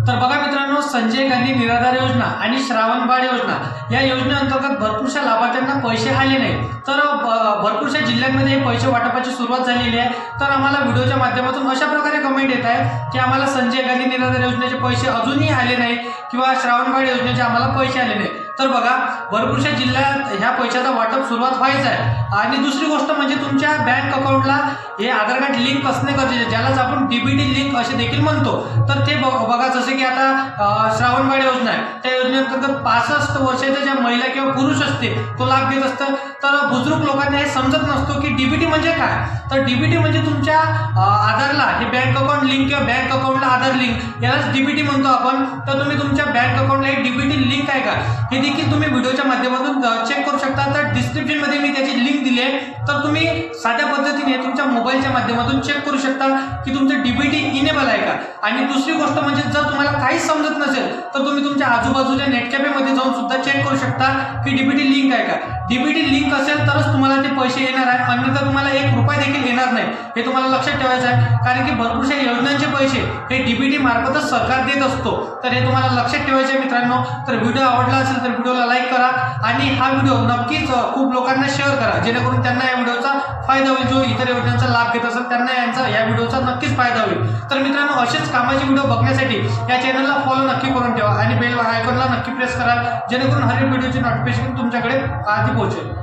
तर बघा मित्रांनो, संजय गांधी निराधार योजना आणि श्रावणबाळ योजना या योजनेअंतर्गत भरपूरशा लाभार्थ्यांना पैसे आले नाही। तर भरपूरशा जिल्ह्यांमध्ये हे पैसे वाटपाची सुरुवात झालेली आहे। तर आम्हाला व्हिडिओच्या माध्यमातून अशा प्रकारे कमेंट येत आहे की आम्हाला संजय गांधी निराधार योजनेचे पैसे अजूनही आले नाही किंवा श्रावणबाळ योजनेचे आम्हाला पैसे आले नाही। तर बघा, भरपूरशा जिल्ह्यात ह्या पैशाचा वाटप सुरुवात व्हायचं आहे। आणि दुसरी गोष्ट म्हणजे तुमच्या बँक अकाउंटला हे आधार कार्ड लिंक असणे गरजेचे आहे, ज्यालाच आपण डीबीटी लिंक असे देखील म्हणतो। तर ते बघा, जसे की आता श्रावणबाळ योजना आहे, त्या योजनेअंतर्गत 65 वर्षाच्या ज्या महिला किंवा पुरुष असते तो लाभ घेत असतात। तर बुजुर्ग लोकांना हे समजत नसतो की डीबीटी म्हणजे काय। तर डीबीटी म्हणजे तुमच्या आधारला हे बँक अकाउंट लिंक किंवा बँक अकाउंटला आधार लिंक, यालाच डीबीटी म्हणतो आपण। तर तुम्ही तुमच्या बँक अकाउंटला एक डीबीटी लिंक आहे का हे देखील तुम्ही व्हिडिओच्या माध्यमातून चेक करू शकता। तर डिस्क्रिप्शन मध्ये मी त्याची लिंक दिली आहे, तर तुम्ही साध्या पद्धतीने तुमच्या मोबाईलच्या माध्यमातून चेक करू शकता की तुमचं डीबीटी इनेबल आहे का। आणि दुसरी गोष्ट म्हणजे जर तुम्हाला काहीच समजत नसेल तर तुम्ही तुमच्या आजूबाजूच्या नेट कॅफेमध्ये जाऊन सुद्धा चेक करू शकता की डीबीटी लिंक आहे का। डीबीटी लिंक असेल तरच तुम्हाला ते पैसे येणार आहे, अन्यथा तुम्हाला 1 रुपया देखील येणार नाही, हे तुम्हाला लक्षात ठेवायचं आहे। कारण की भरपूरशा योजनांचे पैसे हे डीबीटी मार्फतच सरकार देत असतो, तर हे तुम्हाला लक्षात ठेवायचे आहे मित्रांनो। तर व्हिडिओ आवडला असेल तर व्हिडिओला लाईक करा आणि हा व्हिडिओ नक्कीच खूप लोकांना शेअर करा, जेणेकरून त्यांना या व्हिडिओचा फायदा होईल। जो इतर योजनांचा लाभ घेत असेल त्यांना या व्हिडिओचा नक्कीच फायदा होईल। तर मित्रांनो, असेच कामाचे व्हिडिओ बघण्यासाठी या चॅनलला फॉलो नक्की करून ठेवा आणि बेल आयकॉनला नक्की प्रेस करा, जेणेकरून हर एक व्हिडिओची नोटिफिकेशन तुमच्याकडे आधी पोहोचेल।